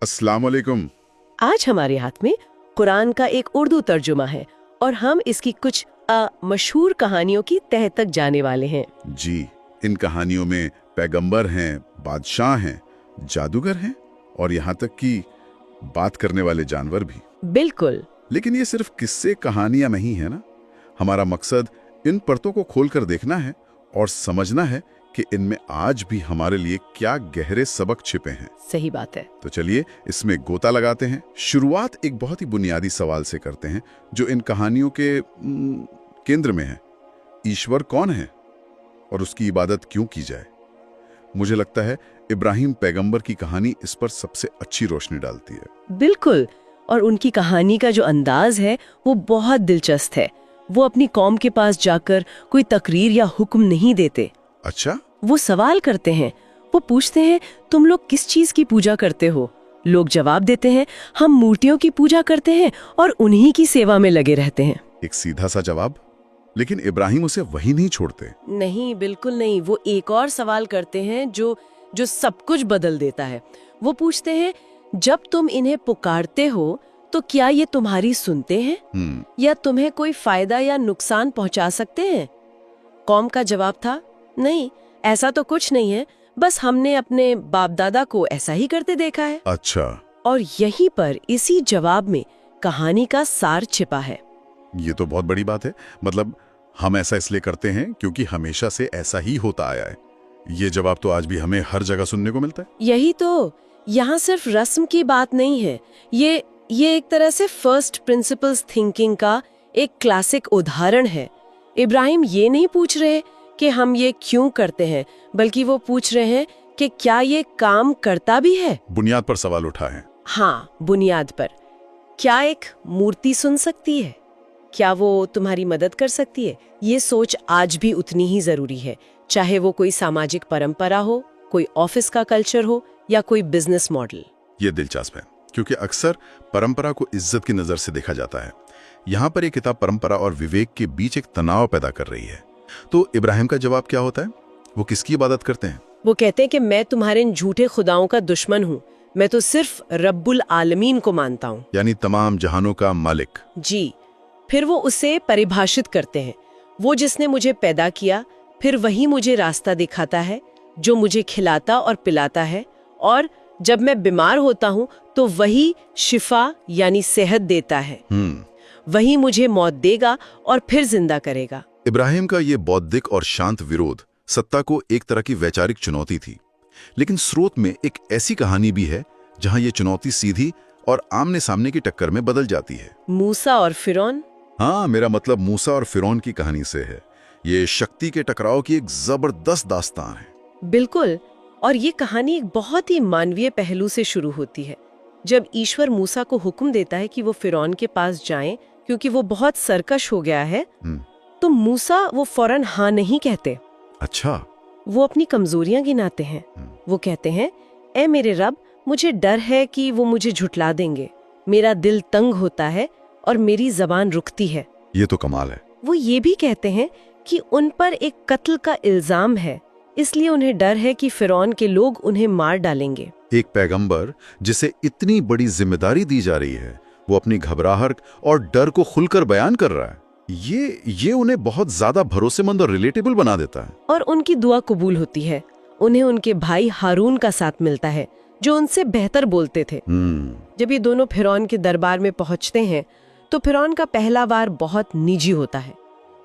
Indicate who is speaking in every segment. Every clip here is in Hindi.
Speaker 1: अस्सलाम वालेकुम।
Speaker 2: आज हमारे हाथ में कुरान का एक उर्दू तर्जुमा है और हम इसकी कुछ मशहूर कहानियों की तह तक जाने वाले हैं।
Speaker 1: जी, इन कहानियों में पैगंबर हैं, बादशाह हैं, जादूगर हैं और यहाँ तक कि बात करने वाले जानवर भी।
Speaker 2: बिल्कुल।
Speaker 1: लेकिन ये सिर्फ किस्से कहानियां नहीं है ना। हमारा मकसद इन परतों को खोलकर देखना है और समझना है कि इनमें आज भी हमारे लिए क्या गहरे सबक छिपे हैं।
Speaker 2: सही बात है।
Speaker 1: तो चलिए इसमें गोता लगाते हैं। शुरुआत एक बहुत ही बुनियादी सवाल से करते हैं जो इन कहानियों के केंद्र में है। ईश्वर कौन है और उसकी इबादत क्यों की जाए? मुझे लगता है इब्राहिम पैगंबर की कहानी इस पर सबसे अच्छी रोशनी डालती है।
Speaker 2: बिल्कुल। और उनकी कहानी का जो अंदाज है वो बहुत दिलचस्प है। वो अपनी कौम के पास जाकर कोई तकरीर या हुक्म नहीं देते।
Speaker 1: अच्छा?
Speaker 2: वो सवाल करते हैं। वो पूछते हैं, तुम लोग किस चीज की पूजा करते हो? लोग जवाब देते हैं, हम मूर्तियों की पूजा करते हैं और उन्हीं की सेवा में लगे रहते हैं।
Speaker 1: एक सीधा सा जवाब, लेकिन इब्राहिम उसे वही नहीं छोड़ते।
Speaker 2: नहीं, बिल्कुल नहीं। वो एक और सवाल करते हैं जो सब कुछ बदल देता है। वो पूछते हैं, जब तुम इन्हें पुकारते हो तो क्या ये तुम्हारी सुनते हैं या तुम्हें कोई फायदा या नुकसान पहुंचा सकते हैं? कौम का जवाब था, नहीं, ऐसा तो कुछ नहीं है, बस हमने अपने बाप दादा को ऐसा ही करते देखा है।
Speaker 1: अच्छा।
Speaker 2: और यहीं पर इसी जवाब में कहानी का सार छिपा है।
Speaker 1: ये तो बहुत बड़ी बात है। मतलब हम ऐसा इसलिए करते हैं क्योंकि हमेशा से ऐसा ही होता आया है। ये जवाब तो आज भी हमें हर जगह सुनने को मिलता है।
Speaker 2: यही तो, यहाँ सिर्फ रस्म की बात नहीं है। ये एक तरह से फर्स्ट प्रिंसिपल्स थिंकिंग का एक क्लासिक उदाहरण है। इब्राहिम ये नहीं पूछ रहे कि हम ये क्यों करते हैं, बल्कि वो पूछ रहे हैं कि क्या ये काम करता भी है।
Speaker 1: बुनियाद पर सवाल उठा है।
Speaker 2: हाँ, बुनियाद पर। क्या एक मूर्ति सुन सकती है? क्या वो तुम्हारी मदद कर सकती है? ये सोच आज भी उतनी ही जरूरी है, चाहे वो कोई सामाजिक परंपरा हो, कोई ऑफिस का कल्चर हो या कोई बिजनेस मॉडल।
Speaker 1: ये दिलचस्प है क्योंकि अक्सर परंपरा को इज्जत की नजर से देखा जाता है। यहाँ पर एक किताब परंपरा और विवेक के बीच एक तनाव पैदा कर रही है। तो इब्राहिम का जवाब क्या होता है? वो किसकी इबादत करते हैं?
Speaker 2: वो कहते हैं कि मैं तुम्हारे इन झूठे खुदाओं का दुश्मन हूँ, मैं तो सिर्फ रब्बुल आलमीन को मानता हूँ,
Speaker 1: यानी तमाम जहानों का मालिक।
Speaker 2: जी। फिर वो उसे परिभाषित करते हैं, वो जिसने मुझे पैदा किया, फिर वही मुझे रास्ता दिखाता है, जो मुझे खिलाता और पिलाता है, और जब मैं बीमार होता हूँ तो वही शिफा यानी सेहत देता है। वही मुझे मौत देगा और फिर जिंदा करेगा।
Speaker 1: इब्राहिम का ये बौद्धिक और शांत विरोध सत्ता को एक तरह की वैचारिक चुनौती थी, लेकिन स्रोत में एक ऐसी कहानी भी है जहां ये चुनौती सीधी और आमने सामने की टक्कर में बदल जाती है।
Speaker 2: मूसा और फिरौन।
Speaker 1: हाँ, मेरा मतलब मूसा और फिरौन की कहानी से है। ये शक्ति के टकराव की एक जबरदस्त दास्तान है।
Speaker 2: बिल्कुल। और ये कहानी एक बहुत ही मानवीय पहलू से शुरू होती है। जब ईश्वर मूसा को हुक्म देता है कि वो फिरौन के पास जाएं क्योंकि वो बहुत सरकश हो गया है, तो मूसा वो फौरन हाँ नहीं कहते।
Speaker 1: अच्छा।
Speaker 2: वो अपनी कमजोरियां गिनाते हैं। वो कहते हैं, ए मेरे रब, मुझे डर है कि वो मुझे झुठला देंगे, मेरा दिल तंग होता है और मेरी जबान रुकती है।
Speaker 1: ये तो कमाल है।
Speaker 2: वो ये भी कहते हैं कि उन पर एक कत्ल का इल्जाम है, इसलिए उन्हें डर है कि फिरौन के लोग उन्हें मार डालेंगे।
Speaker 1: एक पैगंबर जिसे इतनी बड़ी जिम्मेदारी दी जा रही है, वो अपनी घबराहट और डर को खुलकर बयान कर रहा है। ये उन्हें बहुत ज्यादा भरोसेमंद और रिलेटेबल बना देता है।
Speaker 2: और उनकी दुआ कबूल होती है। उन्हें उनके भाई हारून का साथ मिलता है, जो उनसे बेहतर बोलते थे। जब ये दोनों फिरौन के दरबार में पहुंचते हैं तो फिरौन का पहला वार बहुत निजी होता है।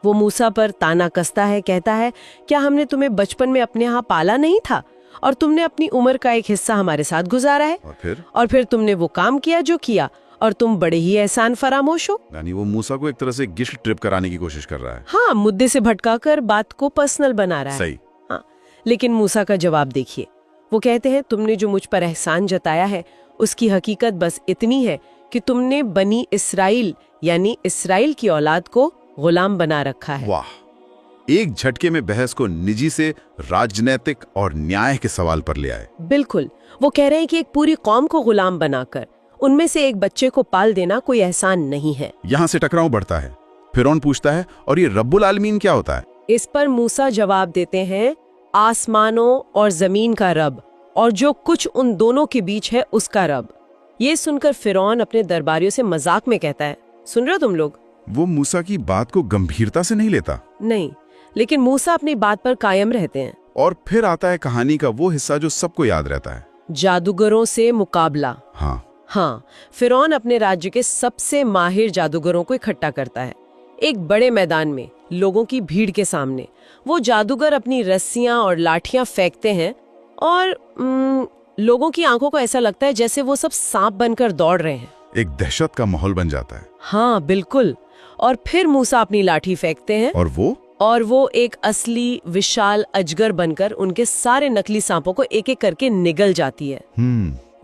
Speaker 2: वो मूसा पर ताना कसता है, कहता है, क्या हमने तुम्हें बचपन में अपने यहाँ पाला नहीं था और तुमने अपनी उम्र का एक हिस्सा हमारे साथ गुजारा है, और फिर तुमने वो काम किया जो किया, और तुम बड़े ही एहसान फरामोश हो।
Speaker 1: यानी वो मूसा को एक तरह से गिल्ट ट्रिप कराने की कोशिश कर रहा है।
Speaker 2: हाँ, मुद्दे से भटकाकर बात को पर्सनल बना रहा है।
Speaker 1: सही।
Speaker 2: हाँ, लेकिन मूसा का जवाब देखिए। वो कहते हैं, तुमने जो मुझ पर एहसान जताया है उसकी हकीकत बस इतनी है कि तुमने बनी इसराइल यानी इसराइल की औलाद को गुलाम बना रखा है।
Speaker 1: वाह! एक झटके में बहस को निजी से राजनीतिक और न्याय के सवाल पर ले आए।
Speaker 2: बिल्कुल। वो कह रहे हैं कि एक पूरी कौम को गुलाम बनाकर उनमें से एक बच्चे को पाल देना कोई एहसान नहीं है।
Speaker 1: यहाँ से टकराव बढ़ता है। फिरौन पूछता है, और ये रब्बुल आलमीन क्या होता है?
Speaker 2: इस पर मूसा जवाब देते हैं, आसमानों और जमीन का रब और जो कुछ उन दोनों के बीच है उसका रब। ये सुनकर फिरौन अपने दरबारियों से मजाक में कहता है, सुन रहे हो तुम लोग?
Speaker 1: वो मूसा की बात को गंभीरता से नहीं लेता।
Speaker 2: नहीं, लेकिन मूसा अपनी बात पर कायम रहते हैं।
Speaker 1: और फिर आता है कहानी का वो हिस्सा जो सबको याद रहता है,
Speaker 2: जादूगरों से मुकाबला।
Speaker 1: हाँ,
Speaker 2: फिरौन अपने राज्य के सबसे माहिर जादूगरों को इकट्ठा करता है। एक बड़े मैदान में लोगों की भीड़ के सामने वो जादूगर अपनी रस्सियां और लाठियां फेंकते हैं और लोगों की आंखों को ऐसा लगता है जैसे वो सब सांप बनकर दौड़ रहे हैं।
Speaker 1: एक दहशत का माहौल बन जाता है।
Speaker 2: हाँ बिल्कुल। और फिर मूसा अपनी लाठी फेंकते हैं और वो एक असली विशाल अजगर बनकर उनके सारे नकली सांपों को एक एक करके निगल जाती है।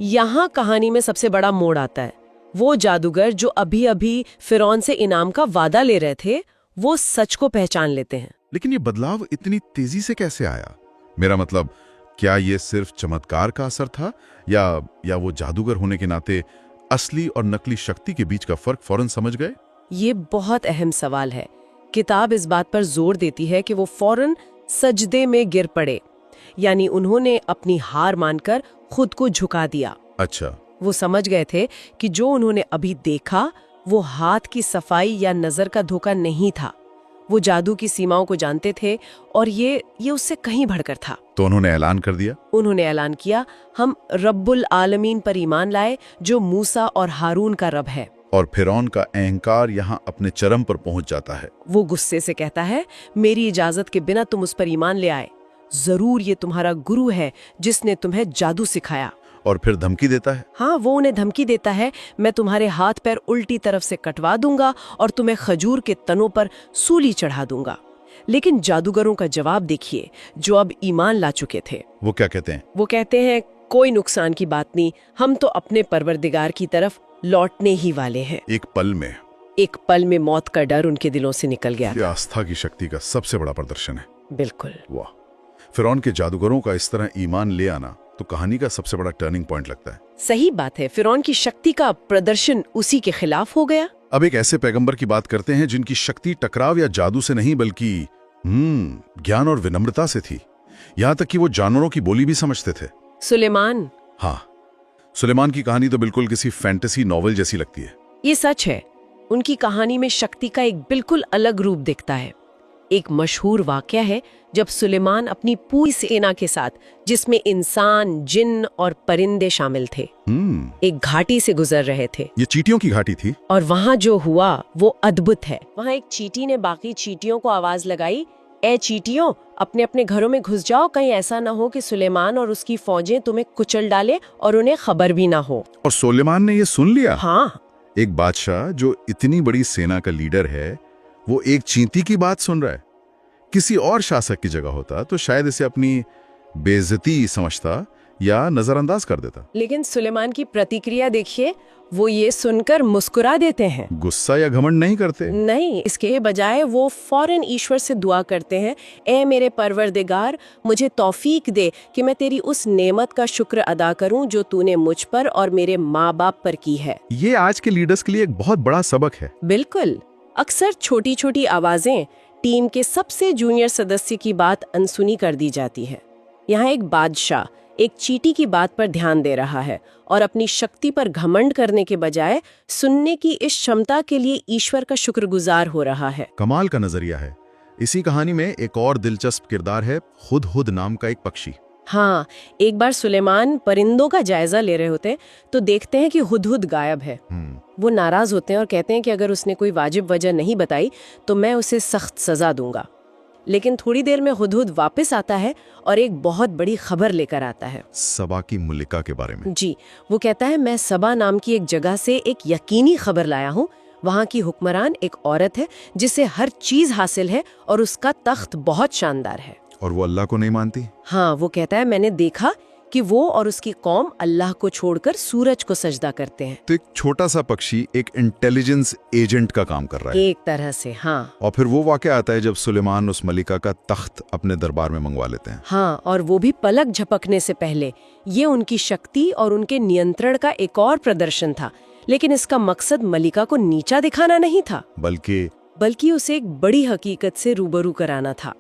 Speaker 2: यहाँ कहानी में सबसे बड़ा मोड़ आता है। वो जादूगर जो अभी अभी फिरौन से इनाम का वादा ले रहे थे, वो सच को पहचान लेते हैं।
Speaker 1: लेकिन ये बदलाव इतनी तेजी से कैसे आया? मेरा मतलब, क्या ये सिर्फ चमत्कार का असर था या वो जादूगर होने के नाते असली और नकली शक्ति के बीच का फर्क फौरन समझ गए?
Speaker 2: ये बहुत अहम सवाल है। किताब इस बात पर जोर देती है कि वो फौरन सजदे में गिर पड़े, यानी उन्होंने अपनी हार मानकर खुद को झुका दिया।
Speaker 1: अच्छा।
Speaker 2: वो समझ गए थे कि जो उन्होंने अभी देखा वो हाथ की सफाई या नजर का धोखा नहीं था। वो जादू की सीमाओं को जानते थे और ये उससे कहीं बढ़कर था।
Speaker 1: तो उन्होंने ऐलान कर दिया? उन्होंने
Speaker 2: ऐलान किया, हम रब्बुल आलमीन पर ईमान लाए जो मूसा और हारून का रब है।
Speaker 1: और फिरौन का अहंकार यहाँ अपने चरम पर पहुंच जाता है।
Speaker 2: वो गुस्से से कहता है, मेरी इजाजत के बिना तुम उस पर ईमान ले आए। जरूर ये तुम्हारा गुरु है जिसने तुम्हें जादू सिखाया।
Speaker 1: और फिर धमकी देता है।
Speaker 2: हाँ, वो उन्हें धमकी देता है, मैं तुम्हारे हाथ पैर उल्टी तरफ से कटवा दूंगा और तुम्हें खजूर के तनों पर सूली चढ़ा दूंगा। लेकिन जादूगरों का जवाब देखिए, जो अब ईमान ला चुके थे।
Speaker 1: वो क्या कहते हैं?
Speaker 2: वो कहते हैं, कोई नुकसान की बात नहीं, हम तो अपने परवरदिगार की तरफ लौटने ही वाले हैं।
Speaker 1: एक पल में
Speaker 2: मौत का डर उनके दिलों से निकल गया।
Speaker 1: ये आस्था की शक्ति का सबसे बड़ा प्रदर्शन है।
Speaker 2: बिल्कुल।
Speaker 1: वाह, फिरौन के जादूगरों का इस तरह ईमान ले आना तो कहानी का सबसे बड़ा टर्निंग पॉइंट लगता है।
Speaker 2: सही बात है, फिरौन की शक्ति का प्रदर्शन उसी के खिलाफ हो गया।
Speaker 1: अब एक ऐसे पैगंबर की बात करते हैं जिनकी शक्ति टकराव या जादू से नहीं बल्कि ज्ञान और विनम्रता से थी। यहाँ तक कि वो जानवरों की बोली भी समझते थे।
Speaker 2: सुलेमान।
Speaker 1: हाँ, सुलेमान की कहानी तो बिल्कुल किसी फैंटेसी नॉवेल जैसी लगती है।
Speaker 2: ये सच है, उनकी कहानी में शक्ति का एक बिल्कुल अलग रूप दिखता है। एक मशहूर वाकया है जब सुलेमान अपनी पूरी सेना के साथ, जिसमें इंसान, जिन्न और परिंदे शामिल थे, एक घाटी से गुजर रहे थे।
Speaker 1: ये चींटियों की घाटी थी।
Speaker 2: और वहाँ जो हुआ वो अद्भुत है। वहाँ एक चींटी ने बाकी चींटियों को आवाज लगाई, ए चींटियों, अपने अपने घरों में घुस जाओ, कहीं ऐसा ना हो कि सुलेमान और उसकी फौजें तुम्हें कुचल डाले और उन्हें खबर भी ना हो।
Speaker 1: और सुलेमान ने ये सुन लिया।
Speaker 2: हाँ,
Speaker 1: एक बादशाह जो इतनी बड़ी सेना का लीडर है, वो एक चींटी की बात सुन रहा है। किसी और शासक की जगह होता तो शायद इसे अपनी बेइज्जती समझता या नजरअंदाज कर देता।
Speaker 2: लेकिन सुलेमान की प्रतिक्रिया देखिए, वो ये सुनकर मुस्कुरा देते हैं।
Speaker 1: गुस्सा या घमंड नहीं करते।
Speaker 2: नहीं, इसके बजाय वो फौरन ईश्वर से दुआ करते हैं, ए मेरे परवरदिगार, मुझे तौफीक दे कि मैं तेरी उस नेमत का शुक्र अदा करूं जो तूने मुझ पर और मेरे माँ बाप पर की है।
Speaker 1: ये आज के लीडर्स के लिए एक बहुत बड़ा सबक है।
Speaker 2: बिल्कुल। अक्सर छोटी छोटी आवाजें टीम के सबसे जूनियर सदस्य की बात अनसुनी कर दी जाती है। यहाँ एक बादशाह एक चींटी की बात पर ध्यान दे रहा है और अपनी शक्ति पर घमंड करने के बजाय सुनने की इस क्षमता के लिए ईश्वर का शुक्रगुजार हो रहा है।
Speaker 1: कमाल का नजरिया है। इसी कहानी में एक और दिलचस्प किरदार है, हुदहुद नाम का एक पक्षी।
Speaker 2: हाँ, एक बार सुलेमान परिंदों का जायजा ले रहे होते तो देखते हैं कि हुदहुद गायब है। वो नाराज होते हैं और कहते हैं कि अगर उसने कोई वाजिब वजह नहीं बताई तो मैं उसे सख्त सजा दूंगा। लेकिन थोड़ी देर में हुदहुद वापस आता है और एक बहुत बड़ी खबर लेकर आता है,
Speaker 1: सबा की मलिका के बारे में।
Speaker 2: जी, वो कहता है, मैं सबा नाम की एक जगह से एक यकीनी खबर लाया हूँ। वहाँ की हुक्मरान एक औरत है जिसे हर चीज हासिल है और उसका तख्त बहुत शानदार है।
Speaker 1: और वो अल्लाह को नहीं मानती।
Speaker 2: हाँ, वो कहता है, मैंने देखा कि वो और उसकी कौम अल्लाह को छोड़कर सूरज को सजदा करते हैं।
Speaker 1: तो एक छोटा सा पक्षी एक इंटेलिजेंस एजेंट का काम कर रहा है
Speaker 2: एक तरह से। हाँ,
Speaker 1: और फिर वो वाकया आता है जब सुलेमान उस मलिका का तख्त अपने दरबार में मंगवा लेते हैं।
Speaker 2: हाँ, और वो भी पलक झपकने से पहले। ये उनकी शक्ति और उनके नियंत्रण का एक और प्रदर्शन था। लेकिन इसका मकसद मलिका को नीचा दिखाना नहीं था,
Speaker 1: बल्कि
Speaker 2: उसे एक बड़ी हकीकत से रूबरू कराना था।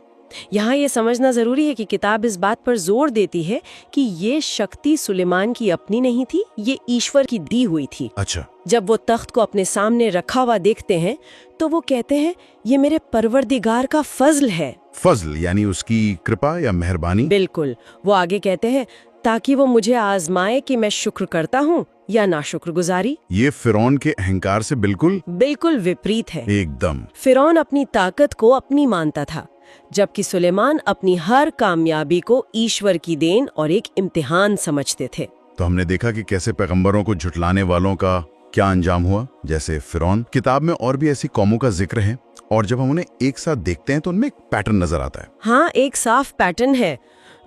Speaker 2: यहाँ ये समझना जरूरी है कि किताब इस बात पर जोर देती है कि ये शक्ति सुलेमान की अपनी नहीं थी, ये ईश्वर की दी हुई थी।
Speaker 1: अच्छा।
Speaker 2: जब वो तख्त को अपने सामने रखा हुआ देखते हैं तो वो कहते हैं ये मेरे परवरदिगार का फजल है।
Speaker 1: फजल यानी उसकी कृपा या मेहरबानी।
Speaker 2: बिल्कुल। वो आगे कहते हैं ताकि वो मुझे आजमाए कि मैं शुक्र करता हूँ या नाशुक्रगुजारी।
Speaker 1: ये फिरौन के अहंकार से बिल्कुल
Speaker 2: विपरीत है।
Speaker 1: एकदम।
Speaker 2: फिरौन अपनी ताकत को अपनी मानता था, जबकि सुलेमान अपनी हर कामयाबी को ईश्वर की देन और एक इम्तिहान समझते थे।
Speaker 1: तो हमने देखा कि कैसे पैगंबरों को झुटलाने वालों का क्या अंजाम हुआ, जैसे फिरौन। किताब में और भी ऐसी कौमों का जिक्र है और जब हम उन्हें एक साथ देखते हैं तो उनमें एक पैटर्न नजर आता है।
Speaker 2: हाँ, एक साफ पैटर्न है।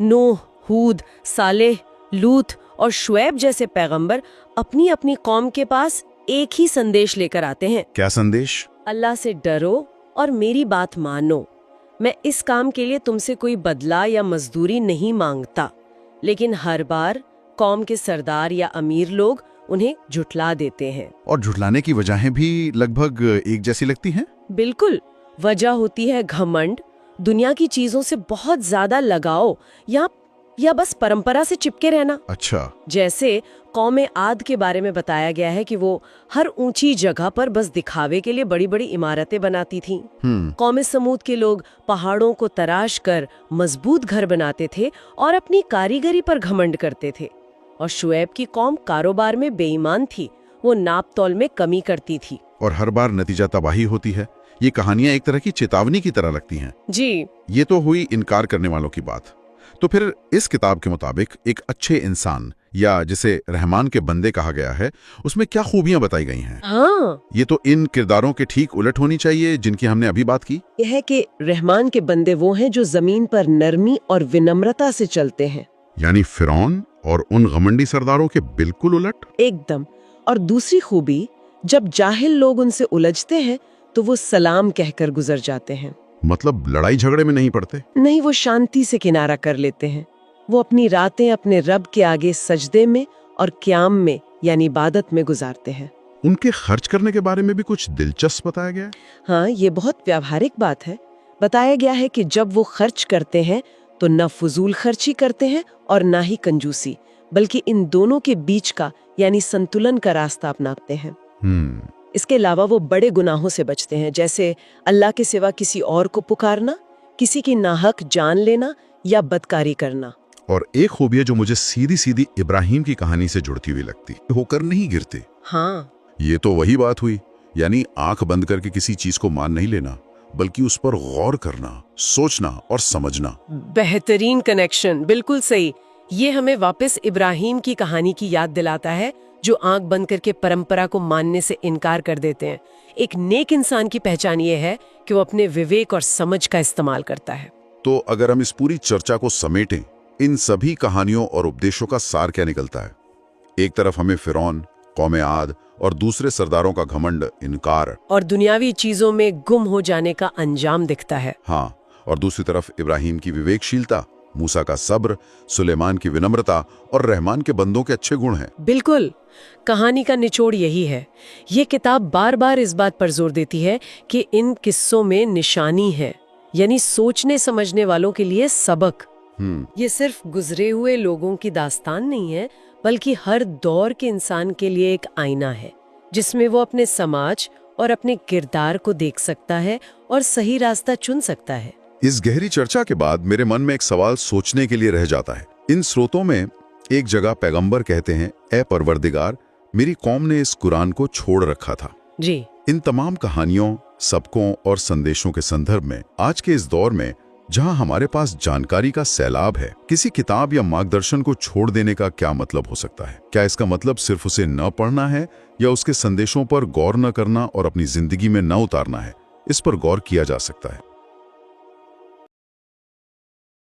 Speaker 2: नूह, हूद, सालेह, लूत और शुएब जैसे पैगंबर अपनी अपनी कौम के पास एक ही संदेश लेकर आते हैं।
Speaker 1: क्या संदेश?
Speaker 2: अल्लाह से डरो और मेरी बात मानो। मैं इस काम के लिए तुमसे कोई बदला या मजदूरी नहीं मांगता। लेकिन हर बार कौम के सरदार या अमीर लोग उन्हें झुठला देते हैं।
Speaker 1: और झुठलाने की वजहें भी लगभग एक जैसी लगती हैं।
Speaker 2: बिल्कुल। वजह होती है घमंड, दुनिया की चीजों से बहुत ज्यादा लगाव या बस परंपरा से चिपके रहना।
Speaker 1: अच्छा।
Speaker 2: जैसे कौमे आद के बारे में बताया गया है कि वो हर ऊंची जगह पर बस दिखावे के लिए बड़ी बड़ी इमारतें बनाती थीं। कौमे समूद के लोग पहाड़ों को तराश कर मजबूत घर बनाते थे और अपनी कारीगरी पर घमंड करते थे। और शुएब की कौम कारोबार में बेईमान थी, वो नाप तौल में कमी करती थी
Speaker 1: और हर बार नतीजा तबाही होती है। ये कहानियां एक तरह की चेतावनी की तरह लगती हैं।
Speaker 2: जी।
Speaker 1: ये तो हुई इनकार करने वालों की बात। तो फिर इस किताब के मुताबिक एक अच्छे इंसान या जिसे रहमान के बंदे कहा गया है, उसमें क्या खूबियां बताई गई हैं?
Speaker 2: हाँ,
Speaker 1: ये तो इन किरदारों के ठीक उलट होनी चाहिए जिनकी हमने अभी बात की।
Speaker 2: यह है कि रहमान के बंदे वो हैं जो जमीन पर नरमी और विनम्रता से चलते हैं।
Speaker 1: यानी फिरौन और उन घमंडी सरदारों के बिल्कुल उलट।
Speaker 2: एकदम। और दूसरी खूबी, जब जाहिल लोग उनसे उलझते हैं तो वो सलाम कहकर गुजर जाते हैं।
Speaker 1: मतलब लड़ाई झगड़े में नहीं पड़ते।
Speaker 2: नहीं, वो शांति से किनारा कर लेते हैं। वो अपनी रातें अपने रब के आगे सजदे में और क़याम में यानी इबादत में गुजारते हैं।
Speaker 1: उनके खर्च करने के बारे में भी कुछ दिलचस्प बताया गया है।
Speaker 2: हाँ, ये बहुत व्यावहारिक बात है। बताया गया है कि जब वो खर्च करते हैं तो न फजूल खर्ची करते हैं और ना ही कंजूसी, बल्कि इन दोनों के बीच का यानी संतुलन का रास्ता अपनाते हैं। इसके अलावा वो बड़े गुनाहों से बचते हैं, जैसे अल्लाह के सिवा किसी और को पुकारना, किसी की नाहक जान लेना या बदकारी करना।
Speaker 1: और एक खूबी है जो मुझे सीधी सीधी इब्राहिम की कहानी से जुड़ती हुई लगती, होकर नहीं गिरते।
Speaker 2: हाँ,
Speaker 1: ये तो वही बात हुई, यानी आंख बंद करके किसी चीज को मान नहीं लेना, बल्कि उस पर गौर करना, सोचना और समझना।
Speaker 2: बेहतरीन कनेक्शन, बिल्कुल सही। ये हमें वापस इब्राहिम की कहानी की याद दिलाता है, जो आंख बंद करके परंपरा को मानने से इनकार कर देते हैं। एक नेक इंसान की पहचान ये है कि वो अपने विवेक और समझ का इस्तेमाल करता है।
Speaker 1: तो अगर हम इस पूरी चर्चा को समेटें, इन सभी कहानियों और उपदेशों का सार क्या निकलता है? एक तरफ हमें फिरौन, कौमे आद और दूसरे सरदारों का घमंड, इनकार
Speaker 2: और दुनियावी चीजों में गुम हो जाने का अंजाम दिखता है।
Speaker 1: हाँ, और दूसरी तरफ इब्राहिम की विवेकशीलता, मूसा का सब्र, सुलेमान की विनम्रता और रहमान के बंदों के अच्छे गुण हैं।
Speaker 2: बिल्कुल। कहानी का निचोड़ यही है। ये किताब बार बार इस बात पर जोर देती है कि इन किस्सों में निशानी है, यानी सोचने समझने वालों के लिए सबक। ये सिर्फ गुजरे हुए लोगों की दास्तान नहीं है, बल्कि हर दौर के इंसान के लिए एक आईना है, जिसमें वो अपने समाज और अपने किरदार को देख सकता है और सही रास्ता चुन सकता है।
Speaker 1: इस गहरी चर्चा के बाद मेरे मन में एक सवाल सोचने के लिए रह जाता है। इन स्रोतों में एक जगह पैगंबर कहते हैं, ए परवरदिगार, मेरी कौम ने इस कुरान को छोड़ रखा था।
Speaker 2: जी।
Speaker 1: इन तमाम कहानियों, सबकों और संदेशों के संदर्भ में आज के इस दौर में जहां हमारे पास जानकारी का सैलाब है, किसी किताब या मार्गदर्शन को छोड़ देने का क्या मतलब हो सकता है? क्या इसका मतलब सिर्फ उसे न पढ़ना है या उसके संदेशों पर गौर न करना और अपनी जिंदगी में न उतारना है? इस पर गौर किया जा सकता है।